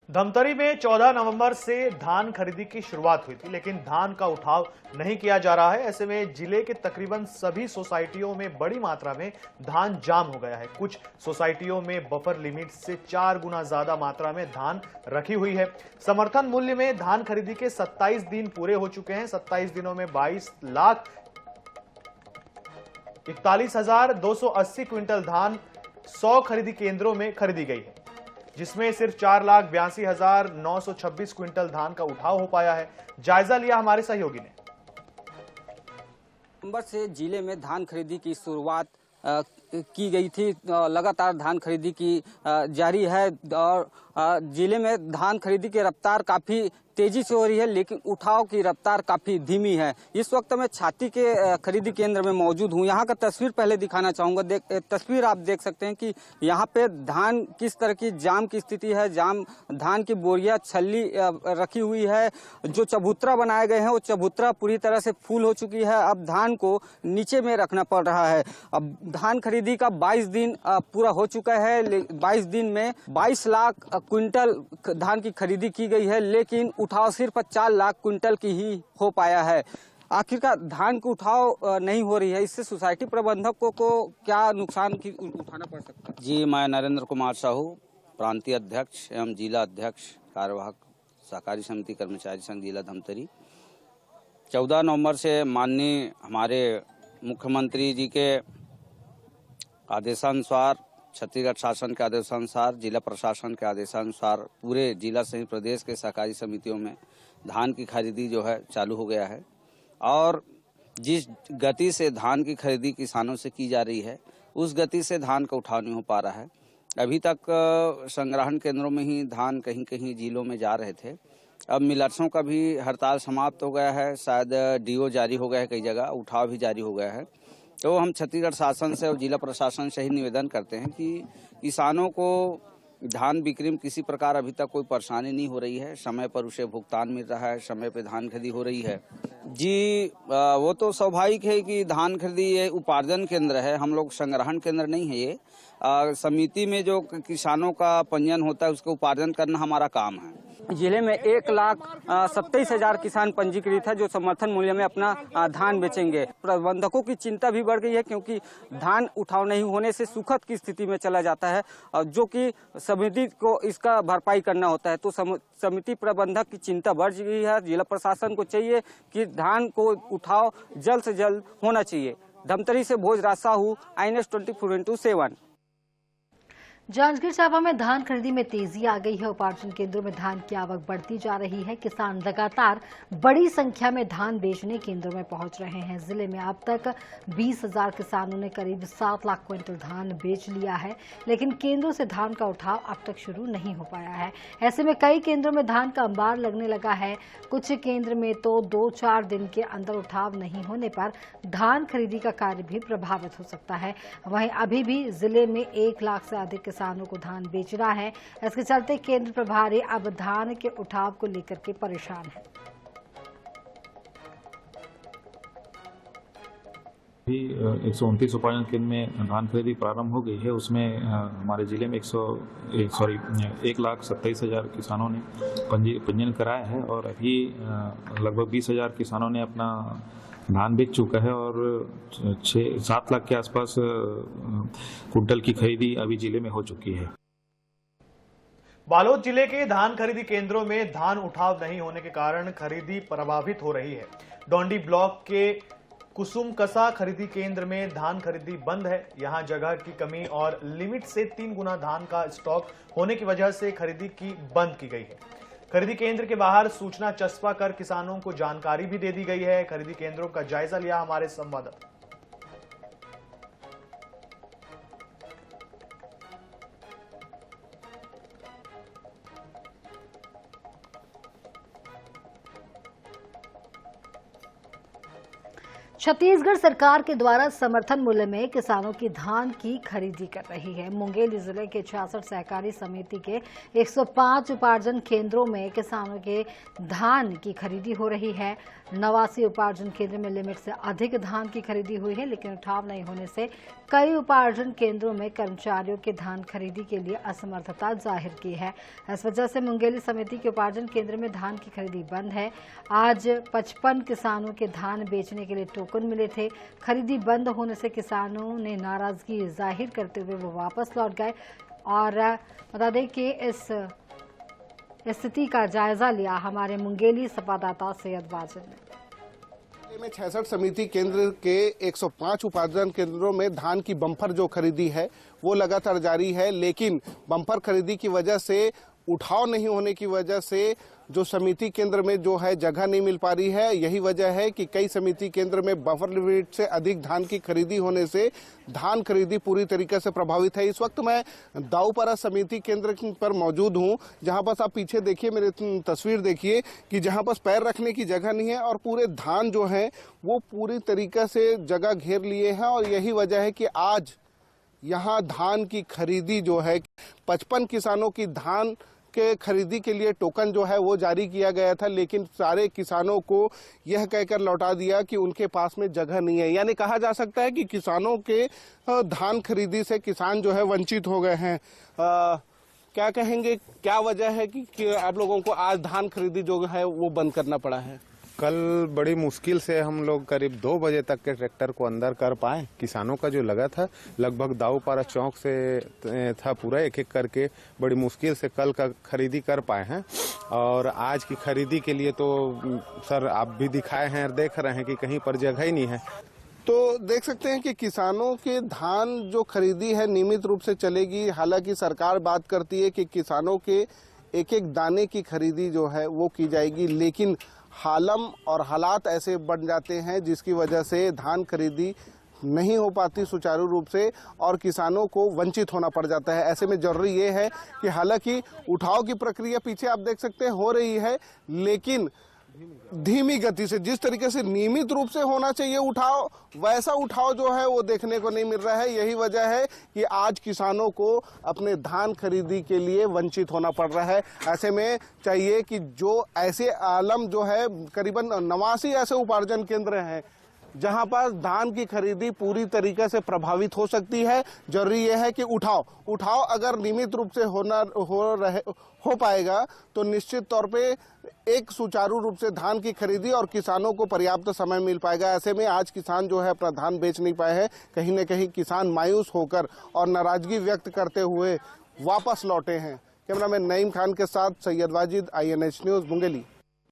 धमतरी में 14 नवंबर से धान खरीदी की शुरुआत हुई थी, लेकिन धान का उठाव नहीं किया जा रहा है। ऐसे में जिले के तकरीबन सभी सोसाइटियों में बड़ी मात्रा में धान जाम हो गया है। कुछ सोसाइटियों में बफर लिमिट से 4 गुना ज्यादा मात्रा में धान रखी हुई है। समर्थन मूल्य में धान खरीदी के 27 दिन पूरे हो चुके हैं। 27 दिनों में 22,41,280 क्विंटल धान 100 खरीदी केंद्रों में खरीदी गई है, जिसमें सिर्फ 4,82,926 क्विंटल धान का उठाव हो पाया है। जायजा लिया हमारे सहयोगी ने। नवंबर से जिले में धान खरीदी की शुरुआत की गई थी। लगातार धान खरीदी की जारी है और जिले में धान खरीदी की रफ्तार काफी तेजी से हो रही है, लेकिन उठाव की रफ्तार काफी धीमी है। इस वक्त मैं छाती के खरीदी केंद्र में मौजूद हूं। यहां का तस्वीर पहले दिखाना चाहूंगा। तस्वीर आप देख सकते हैं कि यहां पे धान किस तरह की जाम की स्थिति है। जाम धान की बोरियां छल्ली रखी हुई है। जो चबूतरा बनाए गए हैं वो चबूतरा पूरी तरह से फुल हो चुकी है। अब धान को नीचे में रखना पड़ रहा है। अब धान खरीदी का 22 दिन पूरा हो चुका है। 22 दिन में 22 लाख क्विंटल धान की खरीदी की गई है, लेकिन उठाव सिर्फ 4 लाख क्विंटल की ही हो पाया है। आखिरकार धान की उठाव नहीं हो रही है, इससे सोसाइटी प्रबंधकों को क्या नुकसान की उठाना पड़ सकता है? जी, मैं नरेंद्र कुमार साहू, प्रांतीय अध्यक्ष एवं जिला अध्यक्ष कार्यवाहक सहकारी समिति कर्मचारी संघ जिला धमतरी। 14 नवंबर से माननीय हमारे मुख्यमंत्री जी के आदेशानुसार, छत्तीसगढ़ शासन के आदेशानुसार, जिला प्रशासन के आदेशानुसार पूरे जिला सहित प्रदेश के सहकारी समितियों में धान की खरीदी जो है चालू हो गया है। और जिस गति से धान की खरीदी किसानों से की जा रही है, उस गति से धान का उठाव नहीं हो पा रहा है। अभी तक संग्रहण केंद्रों में ही धान कहीं कहीं जिलों में जा रहे थे। अब मिलर्सों का भी हड़ताल समाप्त हो गया है। शायद डीओ जारी हो गया है, कई जगह उठाव भी जारी हो गया है। तो हम छत्तीसगढ़ शासन से और जिला प्रशासन से ही निवेदन करते हैं कि किसानों को धान बिक्री में किसी प्रकार अभी तक कोई परेशानी नहीं हो रही है। समय पर उसे भुगतान मिल रहा है, समय पर धान खरीदी हो रही है। जी, वो तो स्वाभाविक है कि धान खरीदी ये उपार्जन केंद्र है, हम लोग संग्रहण केंद्र नहीं है। ये समिति में जो किसानों का पंजीयन होता है उसका उपार्जन करना हमारा काम है। जिले में 1,27,000 किसान पंजीकृत है जो समर्थन मूल्य में अपना धान बेचेंगे। प्रबंधकों की चिंता भी बढ़ गई है, क्योंकि धान उठाव नहीं होने से सुखद की स्थिति में चला जाता है, जो कि समिति को इसका भरपाई करना होता है। तो समिति प्रबंधक की चिंता बढ़ गई है। जिला प्रशासन को चाहिए कि धान को उठाव जल्द से जल्द होना चाहिए। धमतरी से भोजराज साहू, INS 24x7। जांजगीर चांपा में धान खरीदी में तेजी आ गई है। उपार्जन केंद्रों में धान की आवक बढ़ती जा रही है। किसान लगातार बड़ी संख्या में धान बेचने केंद्रों में पहुंच रहे हैं। जिले में अब तक 20,000 किसानों ने करीब 7 लाख क्विंटल धान बेच लिया है, लेकिन केंद्रों से धान का उठाव अब तक शुरू नहीं हो पाया है। ऐसे में कई केंद्रों में धान का अंबार लगने लगा है। कुछ केंद्र में तो 2-4 दिन के अंदर उठाव नहीं होने पर धान खरीदी का कार्य भी प्रभावित हो सकता है। वहीं अभी भी जिले में 1 लाख से अधिक किसानों को धान बेचना है। इसके चलते केंद्र प्रभारी अब धान के उठाव को लेकर के परेशान है। अभी 129 उपार्जन केंद्र में धान खरीदी प्रारंभ हो गई है। उसमें हमारे जिले में 1,27,000 किसानों ने पंजीयन कराया है और अभी लगभग 20,000 किसानों ने अपना धान बेच चुका है और 6-7 लाख के आसपास कुंटल की खरीदी अभी जिले में हो चुकी है। बालोद जिले के धान खरीदी केंद्रों में धान उठाव नहीं होने के कारण खरीदी प्रभावित हो रही है। डोंडी ब्लॉक के कुसुमकसा खरीदी केंद्र में धान खरीदी बंद है। यहां जगह की कमी और लिमिट से 3 गुना धान का स्टॉक होने की वजह से खरीदी की बंद की गई है। खरीदी केंद्र के बाहर सूचना चस्पा कर किसानों को जानकारी भी दे दी गई है। खरीदी केंद्रों का जायजा लिया हमारे संवाददाता। छत्तीसगढ़ सरकार के द्वारा समर्थन मूल्य में किसानों की धान की खरीदी कर रही है। मुंगेली जिले के 66 सहकारी समिति के 105 उपार्जन केंद्रों में किसानों के धान की खरीदी हो रही है। 89 उपार्जन केंद्र में लिमिट से अधिक धान की खरीदी हुई है, लेकिन उठाव नहीं होने से कई उपार्जन केंद्रों में कर्मचारियों के धान खरीदी के लिए असमर्थता जाहिर की है। इस वजह से मुंगेली समिति के उपार्जन केंद्र में धान की खरीदी बंद है। आज 55 किसानों के धान बेचने के लिए टोकन मिले थे। खरीदी बंद होने से किसानों ने नाराजगी जाहिर करते हुए वो वापस लौट गए। और बता दें कि इस स्थिति का जायजा लिया हमारे मुंगेली संवाददाता सैयद वाजिद ने। जिले में 66 समिति केंद्र के 105 उपार्जन केंद्रों में धान की बम्पर जो खरीदी है वो लगातार जारी है, लेकिन बम्पर खरीदी की वजह से उठाव नहीं होने की वजह से जो समिति केंद्र में जो है जगह नहीं मिल पा रही है। यही वजह है कि कई समिति केंद्र में बफर लिमिट से अधिक धान की खरीदी होने से धान खरीदी पूरी तरीके से प्रभावित है। इस वक्त मैं दाऊपारा समिति केंद्र पर मौजूद हूं, जहां पर आप पीछे देखिए, मेरी तस्वीर देखिए कि जहां पर पैर रखने की जगह नहीं है और पूरे धान जो है वो पूरी तरीके से जगह घेर लिए हैं। और यही वजह है कि आज यहाँ धान की खरीदी जो है 55 किसानों की धान के खरीदी के लिए टोकन जो है वो जारी किया गया था, लेकिन सारे किसानों को यह कहकर लौटा दिया कि उनके पास में जगह नहीं है। यानी कहा जा सकता है कि किसानों के धान खरीदी से किसान जो है वंचित हो गए हैं। क्या कहेंगे, क्या वजह है कि आप लोगों को आज धान खरीदी जो है वो बंद करना पड़ा है? कल बड़ी मुश्किल से हम लोग करीब 2 बजे तक के ट्रैक्टर को अंदर कर पाए। किसानों का जो लगा था लगभग दाऊपारा चौक से था, पूरा एक एक करके बड़ी मुश्किल से कल का खरीदी कर पाए हैं। और आज की खरीदी के लिए तो सर आप भी दिखाए हैं और देख रहे हैं कि कहीं पर जगह ही नहीं है। तो देख सकते हैं कि किसानों के धान जो खरीदी है नियमित रूप से चलेगी। हालांकि सरकार बात करती है कि किसानों के एक एक दाने की खरीदी जो है वो की जाएगी, लेकिन हालम और हालात ऐसे बन जाते हैं जिसकी वजह से धान खरीदी नहीं हो पाती सुचारू रूप से और किसानों को वंचित होना पड़ जाता है। ऐसे में जरूरी ये है कि हालांकि उठाव की प्रक्रिया पीछे आप देख सकते हैं हो रही है, लेकिन धीमी गति से। जिस तरीके से नियमित रूप से होना चाहिए उठाव, वैसा उठाव जो है वो देखने को नहीं मिल रहा है। यही वजह है कि आज किसानों को अपने धान खरीदी के लिए वंचित होना पड़ रहा है। ऐसे में चाहिए कि जो ऐसे आलम जो है करीबन 89 ऐसे उपार्जन केंद्र हैं जहां पर धान की खरीदी पूरी तरीके से प्रभावित हो सकती है। जरूरी यह है कि उठाव अगर नियमित रूप से हो पाएगा तो निश्चित तौर पे एक सुचारू रूप से धान की खरीदी और किसानों को पर्याप्त समय मिल पाएगा। ऐसे में आज किसान जो है अपना धान बेच नहीं पाए हैं। कहीं न कहीं किसान मायूस होकर और नाराजगी व्यक्त करते हुए वापस लौटे हैं। कैमरामैन नईम खान के साथ सैयद वाजिद, INH न्यूज़, मुंगेली।